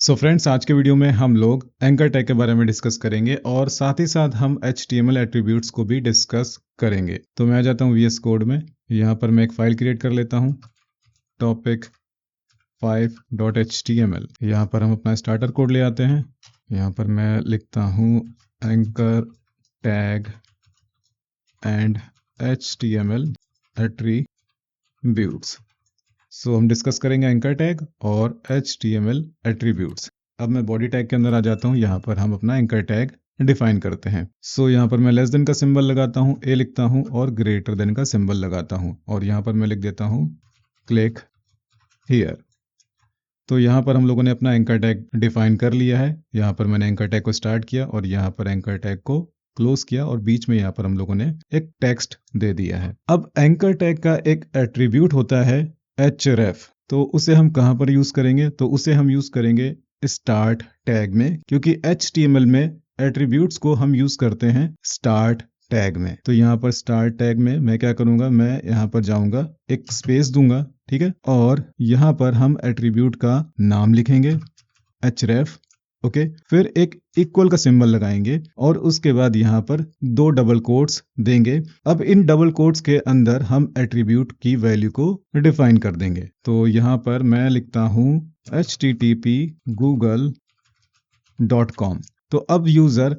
So friends, आज के video में हम लोग एंकर टैग के बारे में डिस्कस करेंगे और साथ ही साथ हम HTML एट्रीब्यूट्स को भी डिस्कस करेंगे। तो मैं आ जाता हूँ VS कोड में। यहाँ पर मैं एक फाइल क्रिएट कर लेता हूँ topic5.html। यहाँ पर हम अपना स्टार्टर कोड ले आते हैं। यहाँ पर मैं लिखता हूँ anchor tag and HTML attributes. So हम डिस्कस करेंगे एंकर टैग और HTML एट्रीब्यूट्स। अब मैं बॉडी टैग के अंदर आ जाता हूँ। यहाँ पर हम अपना एंकर टैग डिफाइन करते हैं। सो यहाँ पर मैं लेस देन का सिंबल लगाता हूँ, ए लिखता हूँ और ग्रेटर देन का सिंबल लगाता हूँ और यहाँ पर मैं लिख देता हूँ क्लिक हियर। तो यहाँ पर हम लोगों ने अपना एंकर टैग डिफाइन कर लिया है। यहाँ पर मैंने एंकर टैग को स्टार्ट किया और यहाँ पर एंकर टैग को क्लोज किया और बीच में यहाँ पर हम लोगों ने एक टेक्स्ट दे दिया है। अब एंकर टैग का एक एट्रीब्यूट होता है href। तो उसे हम कहाँ पर यूज करेंगे? तो उसे हम यूज करेंगे स्टार्ट टैग में, क्योंकि HTML में एट्रीब्यूट्स को हम यूज करते हैं स्टार्ट टैग में। तो यहाँ पर स्टार्ट टैग में मैं क्या करूंगा, मैं यहाँ पर जाऊंगा, एक स्पेस दूंगा, ठीक है, और यहाँ पर हम एट्रीब्यूट का नाम लिखेंगे href, ओके। फिर एक इक्वल का सिंबल लगाएंगे और उसके बाद यहाँ पर 2 डबल कोट्स देंगे। अब इन डबल कोट्स के अंदर हम एट्रीब्यूट की वैल्यू को डिफाइन कर देंगे। तो यहाँ पर मैं लिखता हूँ http google.com। तो अब यूजर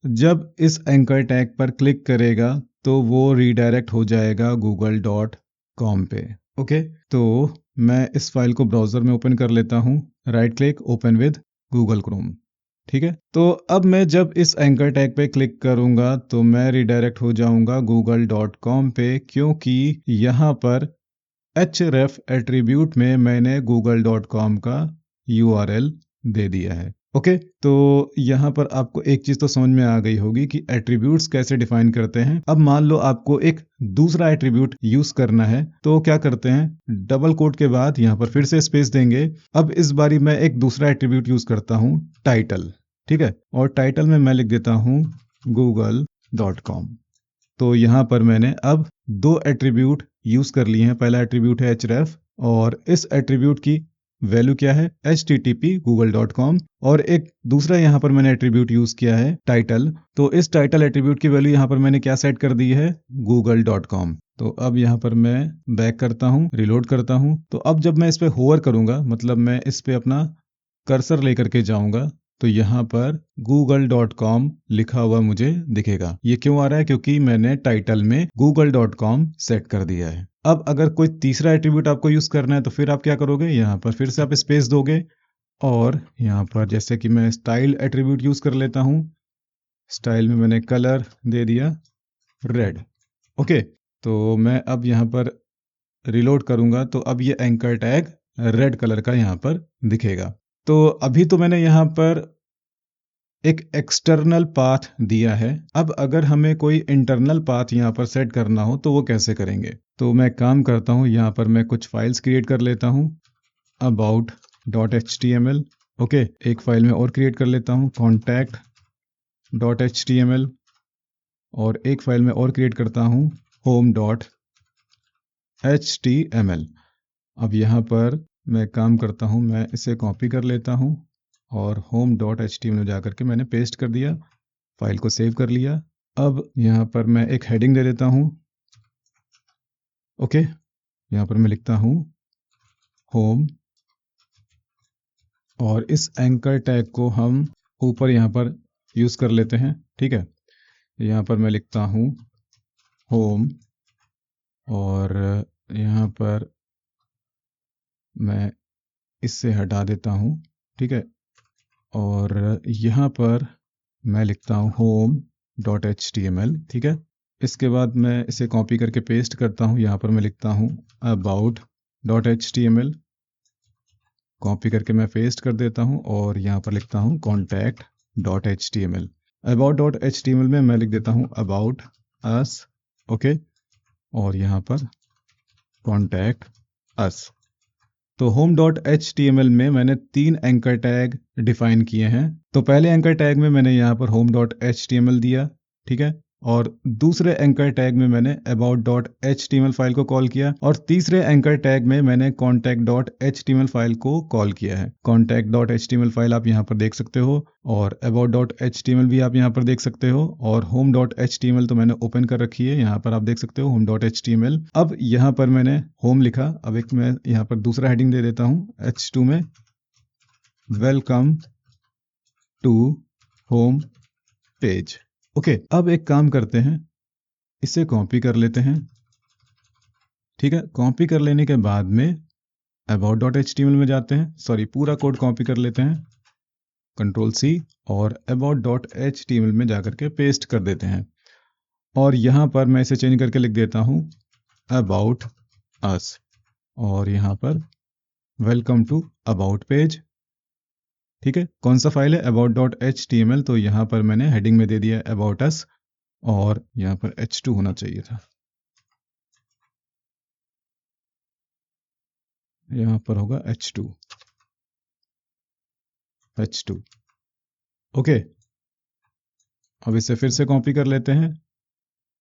जब इस एंकर टैग पर क्लिक करेगा तो वो रीडायरेक्ट हो जाएगा google.com पे, ओके। तो मैं इस फाइल को ब्राउजर में ओपन कर लेता हूँ, right click, open with Google Chrome, ठीक है। तो अब मैं जब इस एंकर टैग पे क्लिक करूंगा तो मैं रीडायरेक्ट हो जाऊंगा google.com पे, क्योंकि यहाँ पर href एट्रीब्यूट में मैंने google.com का URL दे दिया है, ओके। तो यहाँ पर आपको एक चीज तो समझ में आ गई होगी कि एट्रीब्यूट्स कैसे डिफाइन करते हैं। अब मान लो आपको एक दूसरा एट्रीब्यूट यूज करना है, तो क्या करते हैं, डबल कोट के बाद यहाँ पर फिर से स्पेस देंगे। अब इस बारी मैं एक दूसरा एट्रीब्यूट यूज करता हूँ टाइटल, ठीक है, और टाइटल में मैं लिख देता हूँ google.com। तो यहाँ पर मैंने अब 2 एट्रीब्यूट यूज कर लिए हैं। पहला एट्रीब्यूट है href और इस एट्रीब्यूट की वैल्यू क्या है, http google.com, और एक दूसरा यहाँ पर मैंने एट्रीब्यूट यूज किया है टाइटल। तो इस टाइटल एट्रीब्यूट की वैल्यू यहाँ पर मैंने क्या सेट कर दी है, google.com। तो अब यहाँ पर मैं बैक करता हूँ, रिलोड करता हूँ। तो अब जब मैं इस पे होवर करूंगा, मतलब मैं इस पे अपना कर्सर लेकर के जाऊंगा, तो यहाँ पर google.com लिखा हुआ मुझे दिखेगा। ये क्यों आ रहा है? क्योंकि मैंने टाइटल में google.com सेट कर दिया है। अब अगर कोई तीसरा एट्रीब्यूट आपको यूज करना है तो फिर आप क्या करोगे, यहाँ पर फिर से आप स्पेस दोगे और यहाँ पर जैसे कि मैं स्टाइल एट्रीब्यूट यूज कर लेता हूँ। स्टाइल में मैंने कलर दे दिया रेड, ओके। तो मैं अब यहाँ पर रिलोड करूंगा तो अब ये एंकर टैग रेड कलर का यहाँ पर दिखेगा। तो अभी तो मैंने यहाँ पर एक एक्सटर्नल पाथ दिया है। अब अगर हमें कोई इंटरनल पाथ यहाँ पर सेट करना हो तो वो कैसे करेंगे? तो मैं काम करता हूँ, यहाँ पर मैं कुछ फाइल्स क्रिएट कर लेता हूँ about.html, ओके। एक फाइल में और क्रिएट कर लेता हूँ contact.html और एक फाइल में और क्रिएट करता हूँ home.html। अब यहाँ पर मैं काम करता हूँ, मैं इसे कॉपी कर लेता हूँ और home.html में जाकर के मैंने पेस्ट कर दिया, फाइल को सेव कर लिया। अब यहाँ पर मैं एक हेडिंग दे देता हूँ, ओके। यहाँ पर मैं लिखता हूँ होम और इस एंकर टैग को हम ऊपर यहाँ पर यूज कर लेते हैं, ठीक है। यहाँ पर मैं लिखता हूँ होम और यहाँ पर मैं इससे हटा देता हूँ, ठीक है, और यहाँ पर मैं लिखता हूँ home.html, ठीक है। इसके बाद मैं इसे कॉपी करके पेस्ट करता हूँ। यहाँ पर मैं लिखता हूँ about.html, कॉपी करके मैं पेस्ट कर देता हूँ और यहाँ पर लिखता हूँ contact.html। about.html में मैं लिख देता हूँ about us, ओके, और यहाँ पर contact us। तो home.html में मैंने 3 एंकर टैग डिफाइन किए हैं। तो पहले एंकर टैग में मैंने यहाँ पर home.html दिया, ठीक है, और दूसरे एंकर टैग में मैंने about.html फाइल को कॉल किया और तीसरे एंकर टैग में मैंने contact.html फाइल को कॉल किया है। contact.html फाइल आप यहाँ पर देख सकते हो और about.html भी आप यहाँ पर देख सकते हो और home.html तो मैंने ओपन कर रखी है, यहाँ पर आप देख सकते हो home.html। अब यहाँ पर मैंने होम लिखा, अब एक मैं यहाँ पर दूसरा हेडिंग दे देता हूँ h2 में, welcome to home page. Okay, अब एक काम करते हैं, इसे कॉपी कर लेते हैं। ठीक है, कॉपी कर लेने के बाद में about.html में जाते हैं, सॉरी पूरा कोड कॉपी कर लेते हैं, Ctrl+C और about.html में जाकर के पेस्ट कर देते हैं और यहाँ पर मैं इसे चेंज करके लिख देता हूँ about us और यहाँ पर वेलकम टू अबाउट पेज। ठीक है, कौन सा फाइल है about.html, तो यहाँ पर मैंने हेडिंग में दे दिया about us और यहाँ पर h2 होना चाहिए था, यहाँ पर होगा h2। ओके, अब इसे फिर से कॉपी कर लेते हैं,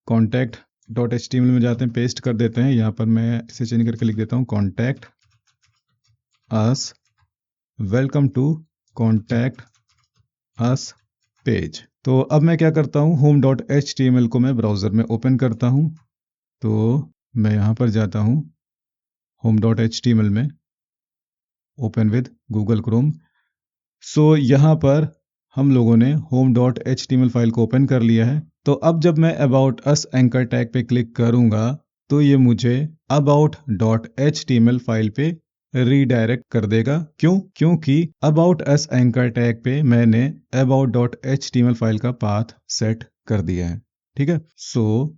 contact.html में जाते हैं, पेस्ट कर देते हैं, यहाँ पर मैं इसे चेंज करके लिख देता हूँ contact us, welcome to contact us page. तो अब मैं क्या करता हूँ, home.html को मैं ब्राउज़र में ओपन करता हूँ, तो मैं यहाँ पर जाता हूँ home.html में, ओपन विद गूगल क्रोम। सो यहाँ पर हम लोगों ने home.html फाइल को ओपन कर लिया है। तो अब जब मैं about us एंकर टैग पे क्लिक करूँगा तो ये मुझे about.html फाइल पे रीडायरेक्ट कर देगा। क्यों? क्योंकि about us एंकर टैग पे मैंने about.html फाइल का पाथ सेट कर दिया है। ठीक है, सो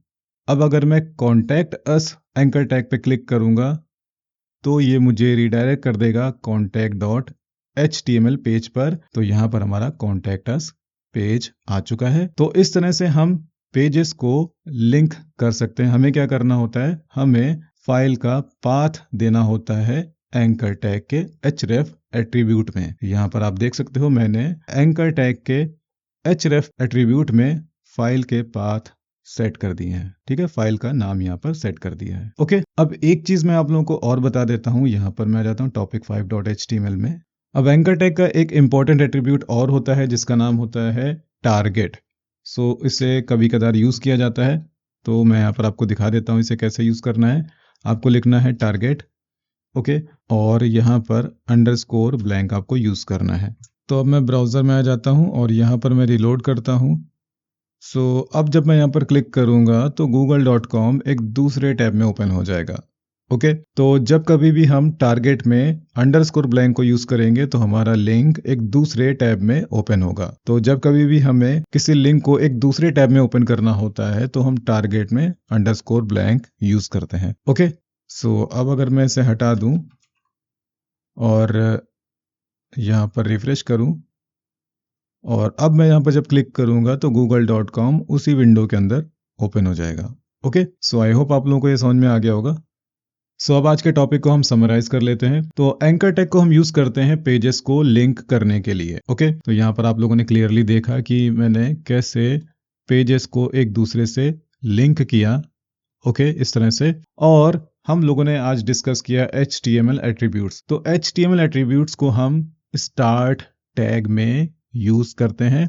अब अगर मैं contact us एंकर टैग पे क्लिक करूँगा तो ये मुझे रीडायरेक्ट कर देगा contact.html पेज पर। तो यहाँ पर हमारा contact us पेज आ चुका है। तो इस तरह से हम पेजेस को लिंक कर सकते हैं। हमें क्या करना होता है, हमें फाइल का पाथ देना होता है एंकर टैग के href एट्रीब्यूट में। यहाँ पर आप देख सकते हो मैंने एंकर टैग के href एट्रीब्यूट में फाइल के पाथ सेट कर दिए हैं। ठीक है, फाइल का नाम यहाँ पर सेट कर दिया है। ओके, अब एक चीज मैं आप लोगों को और बता देता हूँ, यहाँ पर मैं आ जाता हूँ topic5.html में। अब एंकर टैग का एक इंपॉर्टेंट एट्रीब्यूट और होता है जिसका नाम होता है टारगेट। सो इसे कभी कदार यूज किया जाता है, तो मैं यहाँ पर आपको दिखा देता हूँ इसे कैसे यूज करना है। आपको लिखना है टारगेट, ओके, और यहाँ पर अंडरस्कोर ब्लैंक आपको यूज करना है। तो अब मैं ब्राउजर में आ जाता हूँ और यहाँ पर मैं रिलोड करता हूँ। सो अब जब मैं यहाँ पर क्लिक करूँगा तो google.com एक दूसरे टैब में ओपन हो जाएगा। ओके, तो जब कभी भी हम टारगेट में अंडरस्कोर ब्लैंक को यूज करेंगे तो हमारा लिंक एक दूसरे टैब में ओपन होगा। तो जब कभी भी हमें किसी लिंक को एक दूसरे टैब में ओपन करना होता है तो हम टारगेट में अंडरस्कोर ब्लैंक यूज करते हैं। ओके, सो अब अगर मैं इसे हटा दूं और यहाँ पर रिफ्रेश करूं और अब मैं यहाँ पर जब क्लिक करूंगा तो google.com उसी विंडो के अंदर ओपन हो जाएगा। ओके, सो आई होप आप लोगों को ये समझ में आ गया होगा। सो अब आज के टॉपिक को हम समराइज कर लेते हैं। तो एंकर टैग को हम यूज करते हैं पेजेस को लिंक करने के लिए। ओके, तो यहाँ पर आप लोगों ने क्लियरली देखा कि मैंने कैसे पेजेस को एक दूसरे से लिंक किया। ओके, इस तरह से। और हम लोगों ने आज डिस्कस किया HTML एट्रीब्यूट्स। तो HTML एट्रीब्यूट्स को हम स्टार्ट टैग में यूज करते हैं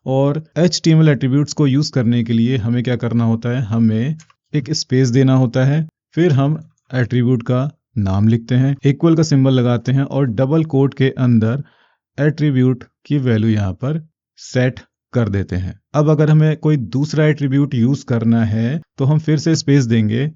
और HTML एट्रीब्यूट्स को यूज करने के लिए हमें क्या करना होता है, हमें एक स्पेस देना होता है, फिर हम एट्रीब्यूट का नाम लिखते हैं, इक्वल का सिंबल लगाते हैं और डबल कोट के अंदर एट्रीब्यूट की वैल्यू यहाँ पर सेट कर देते हैं। अब अगर हमें कोई दूसरा एट्रीब्यूट यूज करना है तो हम फिर से स्पेस देंगे,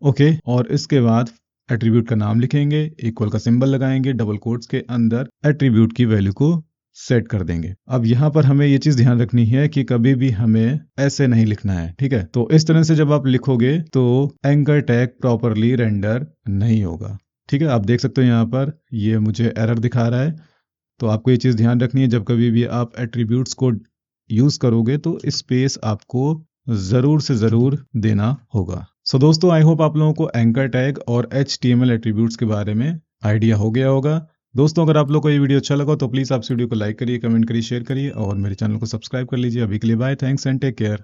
ओके, और इसके बाद एट्रीब्यूट का नाम लिखेंगे, इक्वल का सिंबल लगाएंगे, डबल कोट्स के अंदर एट्रीब्यूट की वैल्यू को सेट कर देंगे। अब यहाँ पर हमें ये चीज ध्यान रखनी है कि कभी भी हमें ऐसे नहीं लिखना है। ठीक है, तो इस तरह से जब आप लिखोगे तो एंकर टैग प्रॉपरली रेंडर नहीं होगा। ठीक है, आप देख सकते हो यहाँ पर ये मुझे एरर दिखा रहा है। तो आपको ये चीज ध्यान रखनी है, जब कभी भी आप एट्रीब्यूट्स को यूज करोगे तो स्पेस आपको जरूर से जरूर देना होगा। सो दोस्तों, आई होप आप लोगों को एंकर टैग और HTML एट्रीब्यूट्स के बारे में आइडिया हो गया होगा। दोस्तों, अगर आप लोग को ये वीडियो अच्छा लगा तो प्लीज आप इस वीडियो को लाइक करिए, कमेंट करिए, शेयर करिए और मेरे चैनल को सब्सक्राइब कर लीजिए। अभी के लिए bye, thanks and take care.